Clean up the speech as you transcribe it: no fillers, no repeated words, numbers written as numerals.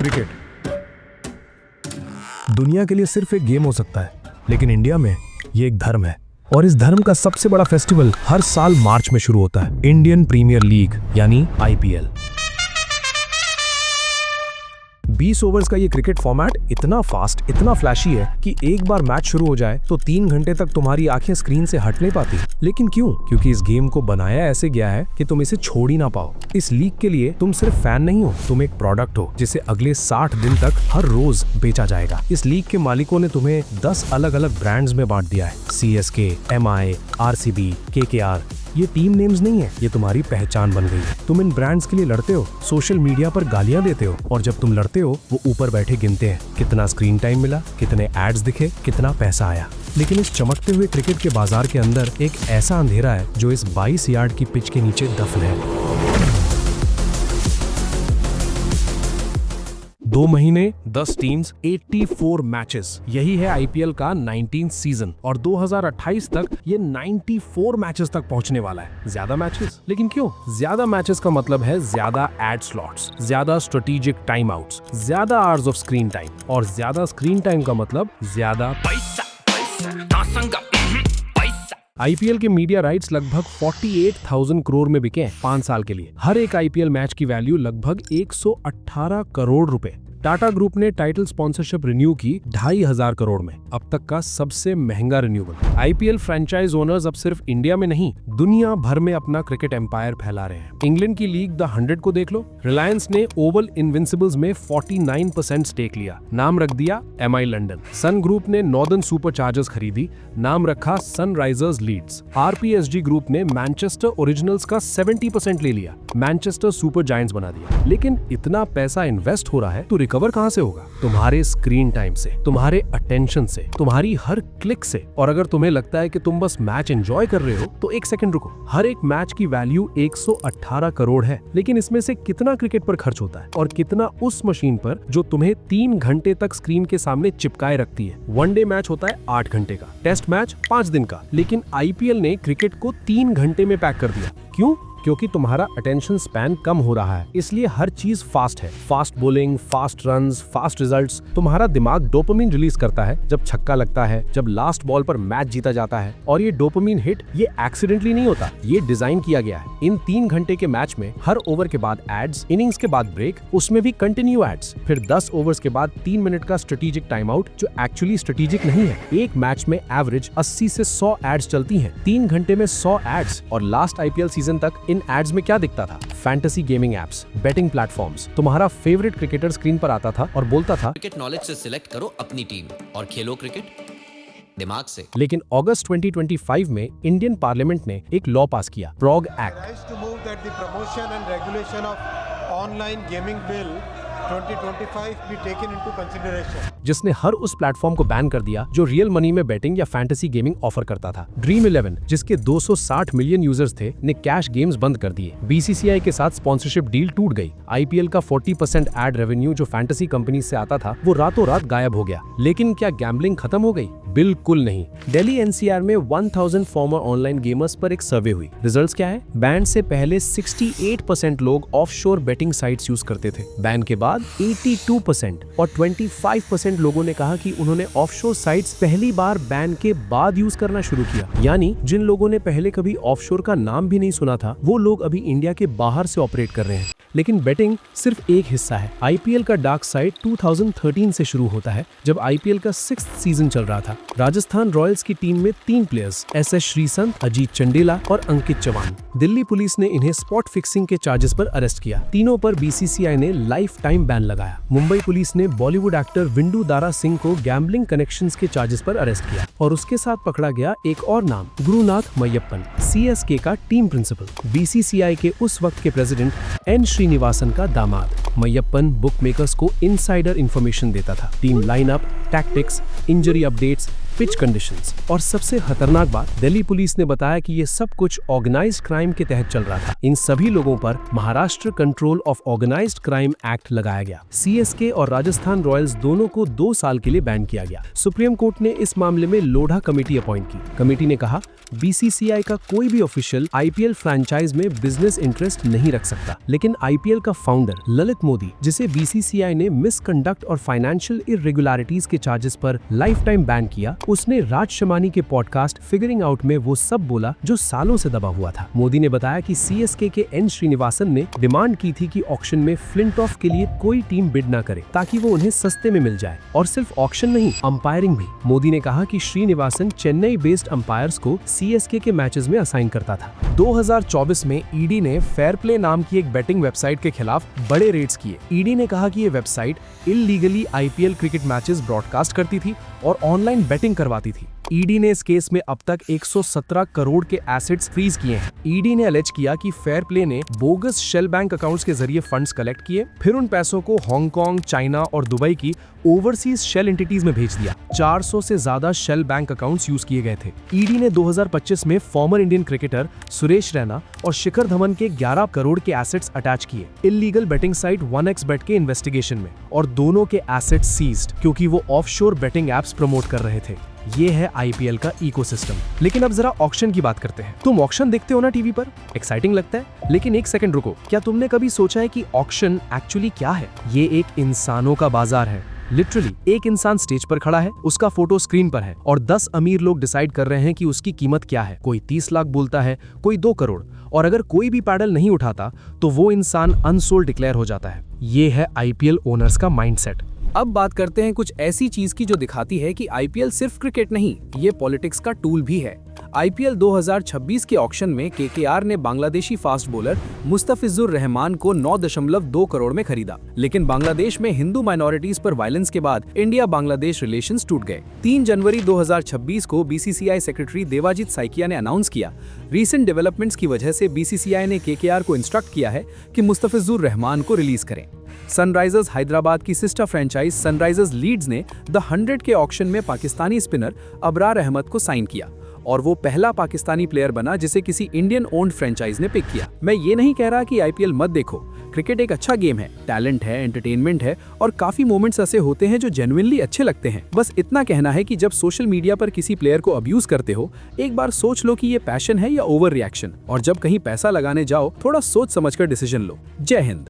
Cricket दुनिया के लिए सिर्फ एक गेम हो सकता है, लेकिन इंडिया में ये एक धर्म है। और इस धर्म का सबसे बड़ा फेस्टिवल हर साल मार्च में शुरू होता है, इंडियन प्रीमियर लीग यानी आईपीएल। 20 ओवर्स का ये क्रिकेट फॉर्मेट इतना फास्ट, इतना फ्लैशी है कि एक बार मैच शुरू हो जाए तो 3 घंटे तक तुम्हारी आंखें स्क्रीन से हट नहीं पाती। लेकिन क्यों? क्योंकि इस गेम को बनाया ऐसे गया है कि तुम इसे छोड़ ही ना पाओ। इस लीग के लिए तुम सिर्फ फैन नहीं हो, तुम एक प्रोडक्ट हो जिसे अगले 60 दिन तक हर रोज बेचा जाएगा। इस लीग के मालिकों ने तुम्हें 10 अलग अलग ब्रांड्स में बांट दिया है। CSK, MI, RCB, KKR। ये टीम नेम्स नहीं है, ये तुम्हारी पहचान बन गई है। तुम इन ब्रांड्स के लिए लड़ते हो, सोशल मीडिया पर गालियां देते हो, और जब तुम लड़ते हो वो ऊपर बैठे गिनते हैं कितना स्क्रीन टाइम मिला, कितने एड्स दिखे, कितना पैसा आया। लेकिन इस चमकते हुए क्रिकेट के बाजार के अंदर एक ऐसा अंधेरा है जो इस 22 यार्ड की पिच के नीचे दफन है। 2 महीने, 10 टीम्स, 84 मैचेस, यही है आईपीएल का 19th सीजन। और 2028 तक ये 94 मैचेस तक पहुंचने वाला है। ज्यादा मैचेस, लेकिन क्यों? ज्यादा मैचेस का मतलब है ज्यादा एड स्लॉट्स, ज्यादा स्ट्रेटेजिक टाइम आउट्स, ज्यादा आवर्स ऑफ स्क्रीन टाइम, और ज्यादा स्क्रीन टाइम का मतलब ज्यादा पैसा। आईपीएल के मीडिया राइट्स लगभग 48,000 करोड़ में बिके हैं 5 साल के लिए। हर एक आईपीएल मैच की वैल्यू लगभग 118 करोड़ रुपए। टाटा ग्रुप ने टाइटल स्पॉन्सरशिप रिन्यू की 2,500 करोड़ में, अब तक का सबसे महंगा रिन्यूअल। आईपीएल फ्रेंचाइज ओनर्स अब सिर्फ इंडिया में नहीं, दुनिया भर में अपना क्रिकेट एम्पायर फैला रहे हैं। इंग्लैंड की लीग द 100 को देख लो। रिलायंस ने ओवल इनविंसिबल्स में 49% स्टेक लिया, नाम रख दिया MI लंदन। सन ग्रुप ने नॉर्दर्न सुपर चार्जर्स खरीदी, नाम रखा सनराइजर्स लीड्स। RPSG ग्रुप ने मैनचेस्टर ओरिजिनल्स का 70% ले लिया, मैनचेस्टर सुपर जायंट्स बना दिया। लेकिन इतना पैसा इन्वेस्ट हो रहा है तो रिकवर कहां से होगा? तुम्हारे स्क्रीन टाइम से, तुम्हारे अटेंशन से, तुम्हारी हर क्लिक से। और अगर तुम्हें लगता है कि तुम बस मैच एंजॉय कर रहे हो तो एक सेकंड रुको। हर एक मैच की वैल्यू 118 करोड़ है, लेकिन इसमें से कितना क्रिकेट पर खर्च होता है और कितना उस मशीन पर जो तुम्हें 3 घंटे तक स्क्रीन के सामने चिपकाए रखती है? वनडे मैच होता है 8 घंटे का, टेस्ट मैच 5 दिन का, लेकिन आईपीएल ने क्रिकेट को 3 घंटे में पैक कर दिया। क्यों? क्योंकि तुम्हारा अटेंशन स्पैन कम हो रहा है, इसलिए हर चीज फास्ट है। Fast bowling, fast runs, fast results. तुम्हारा दिमाग डोपामिन रिलीज करता है जब छक्का लगता है, जब लास्ट बॉल पर मैच जीता जाता है। और ये डोपामिन हिट ये एक्सीडेंटली नहीं होता, ये डिजाइन किया गया है। इन 3 घंटे के मैच में हर ओवर के बाद एड्स, इनिंग्स के बाद ब्रेक, उसमें भी कंटिन्यू एड्स, फिर 10 ओवर्स के बाद 3 मिनट का स्ट्रेटेजिक टाइम आउट जो एक्चुअली स्ट्रेटेजिक नहीं है। एक मैच में एवरेज 80 से 100 एड्स चलती हैं, 3 घंटे में 100 एड्स। और लास्ट आईपीएल सीजन तक इन एड्स में क्या दिखता था? Fantasy gaming apps, betting platforms. तुम्हारा फेवरेट क्रिकेटर स्क्रीन पर आता था और बोलता था क्रिकेट नॉलेज से सिलेक्ट करो अपनी टीम और खेलो क्रिकेट दिमाग से। लेकिन अगस्त 2025 में इंडियन पार्लियामेंट ने एक लॉ पास किया, Prague act, to move that the promotion and regulation of online gaming bill 2025 be taken into consideration, जिसने हर उस प्लेटफॉर्म को बैन कर दिया जो रियल मनी में बेटिंग या फैंटेसी गेमिंग ऑफर करता था। ड्रीम 11, जिसके 260 मिलियन यूजर्स थे, ने कैश गेम्स बंद कर दिए। BCCI के साथ स्पॉन्सरशिप डील टूट गई। आईपीएल का 40% एड रेवेन्यू जो फैंटेसी कंपनी से आता था वो रातों रात गायब हो गया। लेकिन क्या गैम्बलिंग खत्म हो गई? बिल्कुल नहीं। दिल्ली NCR में 1000 फॉर्मर ऑनलाइन गेमर्स पर एक सर्वे हुई। रिजल्ट्स क्या है? बैन से पहले 68% लोग ऑफशोर बेटिंग साइट्स यूज करते थे। बैन के बाद 82% और 25% लोगों ने कहा कि उन्होंने ऑफशोर साइट्स पहली बार बैन के बाद यूज करना शुरू किया। यानी जिन लोगों ने पहले कभी ऑफशोर का नाम भी नहीं सुना था, वो लोग अभी इंडिया के बाहर से ऑपरेट कर रहे हैं। लेकिन बेटिंग सिर्फ एक हिस्सा है। आईपीएल का डार्क साइड 2013 से शुरू होता है, जब आईपीएल का 6th सीजन चल रहा था। राजस्थान रॉयल्स की टीम में 3 प्लेयर्स SS श्रीसंत, अजीत चंडेला और अंकित चौहान। दिल्ली पुलिस ने इन्हें स्पॉट फिक्सिंग के चार्जेस पर अरेस्ट किया। तीनों पर BCCI ने लाइफ टाइम बैन लगाया। मुंबई पुलिस ने बॉलीवुड एक्टर विंडू दारा सिंह को गैम्बलिंग कनेक्शंस के चार्जेस पर अरेस्ट किया। और उसके साथ पकड़ा गया एक और नाम, गुरुनाथ मय्यप्पन, CSK का टीम प्रिंसिपल, BCCI के उस वक्त के प्रेसिडेंट N श्रीनिवासन का दामाद। मय्यप्पन बुकमेकर्स को इनसाइडर इंफॉर्मेशन देता था। Team lineup, tactics, injury updates, pitch conditions. और सबसे खतरनाक बात, दिल्ली पुलिस ने बताया कि ये सब कुछ ऑर्गेनाइज्ड क्राइम के तहत चल रहा था। इन सभी लोगों पर Maharashtra control of organised crime act लगाया गया। सीएसके और राजस्थान रॉयल्स दोनों को 2 साल के लिए बैन किया गया। सुप्रीम कोर्ट ने इस मामले में लोढ़ा कमेटी अपॉइंट की। कमेटी ने कहा बीसीसीआई का कोई भी ऑफिशियल आईपीएल फ्रैंचाइज में बिजनेस इंटरेस्ट नहीं रख सकता, लेकिन आईपीएल का फाउंडर ललित मोदी, जिसे बीसीसीआई ने मिसकंडक्ट और फाइनेंशियल इरेगुलरिटीज के चार्जेस पर लाइफ टाइम बैन किया, उसने राज शमानी के पॉडकास्ट फिगरिंग आउट में वो सब बोला जो सालों से दबा हुआ था। मोदी ने बताया कि सीएसके के एन श्रीनिवासन ने डिमांड की थी कि ऑक्शन में फ्लिंटॉफ के लिए कोई टीम बिड ना करे ताकि वो उन्हें सस्ते में मिल जाए। और सिर्फ ऑक्शन नहीं, अंपायरिंग भी। मोदी ने कहा कि श्रीनिवासन चेन्नई बेस्ड अंपायर्स को सीएसके के मैचेस में असाइन करता था। 2024 में ईडी ने फेयर प्ले नाम की एक बेटिंग वेबसाइट के खिलाफ बड़े रेड्स किए। ईडी ने कहा कि ये website illegally IPL cricket matches broadcast करती थी और ऑनलाइन बेटिंग करवाती थी। ईडी ने इस केस में अब तक 117 करोड़ के एसेट्स फ्रीज किए हैं। ईडी ने अलेज किया कि फेयर प्ले ने बोगस शेल बैंक अकाउंट्स के जरिए फंड्स कलेक्ट किए, फिर उन पैसों को हांगकांग, चाइना और दुबई की ओवरसीज शेल एंटिटीज में भेज दिया। 400 से ज्यादा शेल बैंक अकाउंट्स यूज किए गए थे। ईडी ने 2025 में former Indian cricketer Suresh Raina और शिखर धवन के 11 करोड़ के एसेट्स अटैच किए इल्लीगल बेटिंग साइट 1xBet के इन्वेस्टिगेशन में, और दोनों के एसेट्स सीज्ड क्योंकि वो ऑफशोर बेटिंग एप्स प्रमोट कर रहे थे। ये है आईपीएल का इकोसिस्टम। लेकिन अब जरा ऑक्शन की बात करते हैं। तुम ऑक्शन देखते हो ना टीवी पर, एक्साइटिंग लगता है, लेकिन एक सेकंड रुको, क्या तुमने कभी सोचा है कि ऑक्शन एक्चुअली क्या है? ये एक इंसानों का बाजार है। लिटरली एक इंसान स्टेज पर खड़ा है, उसका फोटो स्क्रीन पर है और 10 अमीर लोग डिसाइड कर रहे हैं कि उसकी कीमत क्या है। कोई 30 लाख बोलता है, कोई 2 करोड़, और अगर कोई भी पैडल नहीं उठाता तो वो इंसान अनसोल्ड डिक्लेयर हो जाता है। ये है आईपीएल ओनर्स का माइंडसेट। अब बात करते हैं कुछ ऐसी चीज की जो दिखाती है कि आईपीएल सिर्फ क्रिकेट नहीं, ये पॉलिटिक्स का टूल भी है। आईपीएल 2026 के ऑक्शन में केकेआर ने बांग्लादेशी फास्ट बॉलर मुस्तफिजुर रहमान को 9.2 करोड़ में खरीदा, लेकिन बांग्लादेश में हिंदू माइनॉरिटीज पर वायलेंस के बाद इंडिया बांग्लादेश रिलेशंस टूट गए। 3 जनवरी 2026 को बीसीसीआई सेक्रेटरी देवाजीत साइकिया ने अनाउंस किया, रीसेंट डेवलपमेंट्स की वजह से बीसीसीआई ने केकेआर को इंस्ट्रक्ट किया है कि मुस्तफिजुर रहमान को रिलीज करें। सनराइजर्स हैदराबाद की सिस्टर फ्रेंचाइज सनराइजर्स लीड्स ने द 100 के ऑक्शन में पाकिस्तानी स्पिनर अबरार अहमद को साइन किया, और वो पहला पाकिस्तानी प्लेयर बना जिसे किसी इंडियन ओन्ड फ्रेंचाइज ने पिक किया। मैं ये नहीं कह रहा कि आईपीएल मत देखो, क्रिकेट एक अच्छा गेम है, टैलेंट है, एंटरटेनमेंट है, और काफी मोमेंट्स ऐसे होते हैं जो जेन्युइनली अच्छे लगते हैं। बस इतना कहना है कि जब सोशल मीडिया पर किसी प्लेयर को अब्यूज करते हो, एक बार सोच लो कि ये पैशन है या ओवर रिएक्शन, और जब कहीं पैसा लगाने जाओ थोड़ा सोच समझकर डिसीजन लो। जय हिंद।